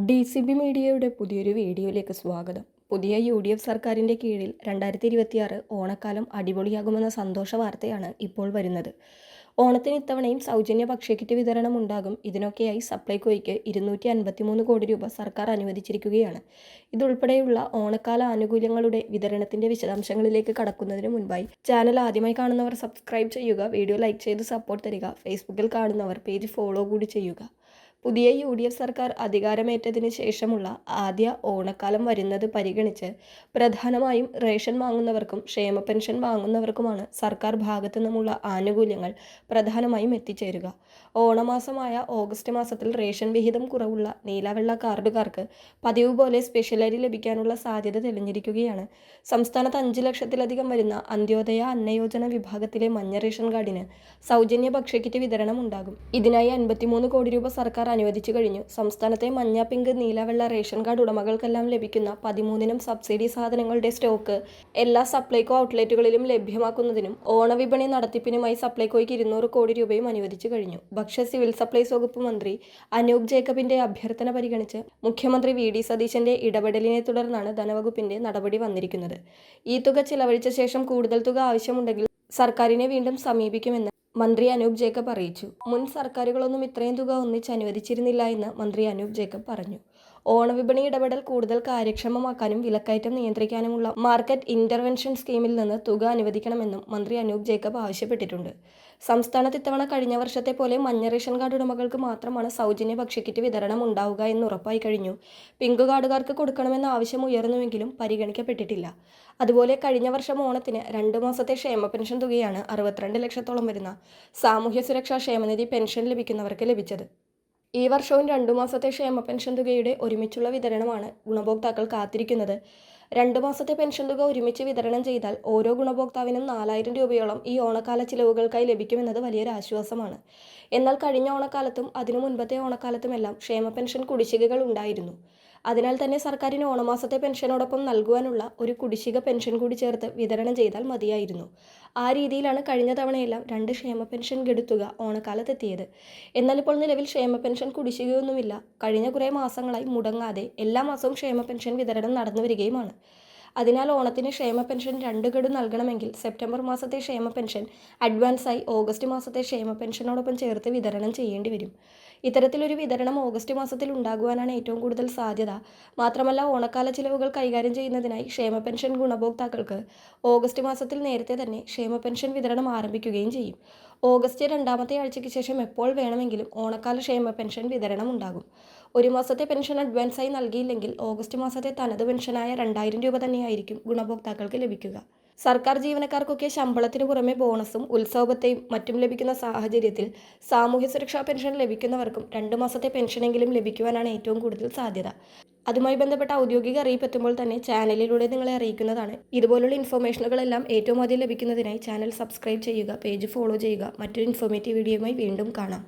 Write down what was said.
DCB മീഡിയയുടെ പുതിയൊരു വീഡിയോയിലേക്ക് സ്വാഗതം. പുതിയ UDF സർക്കാരിൻ്റെ കീഴിൽ 2026 ഓണക്കാലം അടിപൊളിയാകുമെന്ന സന്തോഷ വാർത്തയാണ് ഇപ്പോൾ വരുന്നത്. ഓണത്തിന് ഇത്തവണയും സൗജന്യ ഭക്ഷ്യക്കിറ്റ് വിതരണം ഉണ്ടാകും. ഇതിനൊക്കെയായി സപ്ലൈകോയ്ക്ക് 253 കോടി രൂപ സർക്കാർ അനുവദിച്ചിരിക്കുകയാണ്. ഇതുൾപ്പെടെയുള്ള ഓണക്കാല ആനുകൂല്യങ്ങളുടെ വിതരണത്തിൻ്റെ വിശദാംശങ്ങളിലേക്ക് കടക്കുന്നതിന് മുൻപായി ചാനൽ ആദ്യമായി കാണുന്നവർ സബ്സ്ക്രൈബ് ചെയ്യുക, വീഡിയോ ലൈക്ക് ചെയ്ത് സപ്പോർട്ട് തരിക, ഫേസ്ബുക്കിൽ കാണുന്നവർ പേജ് ഫോളോ കൂടി ചെയ്യുക. പുതിയ UDF സർക്കാർ അധികാരമേറ്റതിന് ശേഷമുള്ള ആദ്യ ഓണക്കാലം വരുന്നത് പരിഗണിച്ച് പ്രധാനമായും റേഷൻ വാങ്ങുന്നവർക്കും ക്ഷേമ പെൻഷൻ വാങ്ങുന്നവർക്കുമാണ് സർക്കാർ ഭാഗത്തു നിന്നുമുള്ള ആനുകൂല്യങ്ങൾ പ്രധാനമായും എത്തിച്ചേരുക. ഓണമാസമായ ഓഗസ്റ്റ് മാസത്തിൽ റേഷൻ വിഹിതം കുറവുള്ള നീലവെള്ള കാർഡുകാർക്ക് പതിവ് പോലെ സ്പെഷ്യൽ അരി ലഭിക്കാനുള്ള സാധ്യത തെളിഞ്ഞിരിക്കുകയാണ്. സംസ്ഥാനത്ത് 5 ലക്ഷത്തിലധികം വരുന്ന അന്ത്യോദയ അന്നയോജന വിഭാഗത്തിലെ മഞ്ഞ റേഷൻ കാർഡിന് സൗജന്യ ഭക്ഷ്യക്കിറ്റ് വിതരണം ഉണ്ടാകും. ഇതിനായി 53 കോടി രൂപ സർക്കാർ അനുവദിച്ചു കഴിഞ്ഞു. സംസ്ഥാനത്തെ മഞ്ഞ, പിങ്ക്, നീലവെള്ള റേഷൻ കാർഡ് ഉടമകൾക്കെല്ലാം ലഭിക്കുന്ന 13 സബ്സിഡി സാധനങ്ങളുടെ സ്റ്റോക്ക് എല്ലാ സപ്ലൈകോ ഔട്ട്ലെറ്റുകളിലും ലഭ്യമാക്കുന്നതിനും ഓണവിപണി നടത്തിപ്പിനുമായി സപ്ലൈകോയ്ക്ക് 200 കോടി രൂപയും അനുവദിച്ചു കഴിഞ്ഞു. ഭക്ഷ്യ സിവിൽ സപ്ലൈസ് വകുപ്പ് മന്ത്രി അനൂപ് ജേക്കബിന്റെ അഭ്യർത്ഥന പരിഗണിച്ച് മുഖ്യമന്ത്രി VD സതീശന്റെ ഇടപെടലിനെ തുടർന്നാണ് ധനവകുപ്പിന്റെ നടപടി വന്നിരിക്കുന്നത്. ഈ തുക ചിലവഴിച്ച ശേഷം കൂടുതൽ തുക ആവശ്യമുണ്ടെങ്കിൽ സർക്കാരിനെ വീണ്ടും സമീപിക്കുമെന്ന് മന്ത്രി അനൂപ് ജേക്കബ് അറിയിച്ചു. മുൻ സർക്കാരുകളൊന്നും ഇത്രയും തുക ഒന്നിച്ച് അനുവദിച്ചിരുന്നില്ല എന്ന് മന്ത്രി അനൂപ് ജേക്കബ് പറഞ്ഞു. ഓണവിപണി ഇടപെടൽ കൂടുതൽ കാര്യക്ഷമമാക്കാനും വിലക്കയറ്റം നിയന്ത്രിക്കാനുമുള്ള മാർക്കറ്റ് ഇന്റർവെൻഷൻ സ്കീമിൽ നിന്ന് തുക അനുവദിക്കണമെന്നും മന്ത്രി അനൂപ് ജേക്കബ് ആവശ്യപ്പെട്ടിട്ടുണ്ട്. സംസ്ഥാനത്ത് ഇത്തവണ കഴിഞ്ഞ വർഷത്തെ പോലെ മഞ്ഞ റേഷൻ കാർഡ് ഉടമകൾക്ക് മാത്രമാണ് സൗജന്യ ഭക്ഷ്യക്കിറ്റ് വിതരണം ഉണ്ടാവുക എന്ന് ഉറപ്പായി കഴിഞ്ഞു. പിങ്ക് കാർഡുകാർക്ക് കൊടുക്കണമെന്ന ആവശ്യം ഉയർന്നുവെങ്കിലും പരിഗണിക്കപ്പെട്ടിട്ടില്ല. അതുപോലെ കഴിഞ്ഞ വർഷം ഓണത്തിന് 2 മാസത്തെ ക്ഷേമ പെൻഷൻ തുകയാണ് 62 ലക്ഷത്തോളം വരുന്ന സാമൂഹ്യ സുരക്ഷാ ക്ഷേമനിധി പെൻഷൻ ലഭിക്കുന്നവർക്ക് ലഭിച്ചത്. ഈ വർഷവും 2 മാസത്തെ ക്ഷേമ പെൻഷൻ തുകയുടെ ഒരുമിച്ചുള്ള വിതരണമാണ് ഗുണഭോക്താക്കൾ കാത്തിരിക്കുന്നത്. 2 മാസത്തെ പെൻഷൻ തുക ഒരുമിച്ച് വിതരണം ചെയ്താൽ ഓരോ ഗുണഭോക്താവിനും 4000 രൂപയോളം ഈ ഓണക്കാല ചിലവുകൾക്കായി ലഭിക്കുമെന്നത് വലിയൊരു ആശ്വാസമാണ്. എന്നാൽ കഴിഞ്ഞ ഓണക്കാലത്തും അതിനു മുൻപത്തെ ഓണക്കാലത്തുമെല്ലാം ക്ഷേമ പെൻഷൻ കുടിശ്ശികകൾ ഉണ്ടായിരുന്നു. അതിനാൽ തന്നെ സർക്കാരിന് ഓണമാസത്തെ പെൻഷനോടൊപ്പം നൽകുവാനുള്ള ഒരു കുടിശ്ശിക പെൻഷൻ കൂടി ചേർത്ത് വിതരണം ചെയ്താൽ മതിയായിരുന്നു. ആ രീതിയിലാണ് കഴിഞ്ഞ തവണയെല്ലാം 2 ക്ഷേമ പെൻഷൻ ഗഡുത്തുക ഓണക്കാലത്തെത്തിയത്. എന്നാൽ ഇപ്പോൾ നിലവിൽ ക്ഷേമ പെൻഷൻ കുടിശ്ശികയൊന്നുമില്ല. കഴിഞ്ഞ കുറേ മാസങ്ങളായി മുടങ്ങാതെ എല്ലാ മാസവും ക്ഷേമ പെൻഷൻ വിതരണം നടന്നു വരികയുമാണ്. അതിനാൽ ഓണത്തിന് ക്ഷേമ പെൻഷൻ 2 ഗഡു നൽകണമെങ്കിൽ സെപ്റ്റംബർ മാസത്തെ ക്ഷേമ പെൻഷൻ അഡ്വാൻസായി ഓഗസ്റ്റ് മാസത്തെ ക്ഷേമ പെൻഷനോടൊപ്പം ചേർത്ത് വിതരണം ചെയ്യേണ്ടി വരും. ഇത്തരത്തിലൊരു വിതരണം ഓഗസ്റ്റ് മാസത്തിൽ ഉണ്ടാകുവാനാണ് ഏറ്റവും കൂടുതൽ സാധ്യത. മാത്രമല്ല, ഓണക്കാല ചിലവുകൾ കൈകാര്യം ചെയ്യുന്നതിനായി ക്ഷേമ പെൻഷൻ ഗുണഭോക്താക്കൾക്ക് ഓഗസ്റ്റ് മാസത്തിൽ നേരത്തെ തന്നെ ക്ഷേമ പെൻഷൻ വിതരണം ആരംഭിക്കുകയും ചെയ്യും. ഓഗസ്റ്റ് 2ാമത്തെ ആഴ്ചയ്ക്ക് ശേഷം എപ്പോൾ വേണമെങ്കിലും ഓണക്കാല ക്ഷേമ പെൻഷൻ വിതരണം ഉണ്ടാകും. ഒരു മാസത്തെ പെൻഷൻ അഡ്വാൻസായി നൽകിയില്ലെങ്കിൽ ഓഗസ്റ്റ് മാസത്തെ തനത് പെൻഷനായ 2000 രൂപ തന്നെയായിരിക്കും ഗുണഭോക്താക്കൾക്ക് ലഭിക്കുക. സർക്കാർ ജീവനക്കാർക്കൊക്കെ ശമ്പളത്തിനു പുറമെ ബോണസും ഉത്സവത്തെയും മറ്റും ലഭിക്കുന്ന സാഹചര്യത്തിൽ സാമൂഹ്യ സുരക്ഷാ പെൻഷൻ ലഭിക്കുന്നവർക്കും 2 മാസത്തെ പെൻഷനെങ്കിലും ലഭിക്കുവാനാണ് ഏറ്റവും കൂടുതൽ സാധ്യത. അതുമായി ബന്ധപ്പെട്ട ഔദ്യോഗിക അറിയിപ്പ് എത്തുമ്പോൾ തന്നെ ചാനലിലൂടെ നിങ്ങളെ അറിയിക്കുന്നതാണ്. ഇതുപോലുള്ള ഇൻഫർമേഷനുകളെല്ലാം ഏറ്റവും ആദ്യം ലഭിക്കുന്നതിനായി ചാനൽ സബ്സ്ക്രൈബ് ചെയ്യുക, പേജ് ഫോളോ ചെയ്യുക. മറ്റൊരു ഇൻഫോർമേറ്റീവ് വീഡിയോയുമായി വീണ്ടും കാണാം.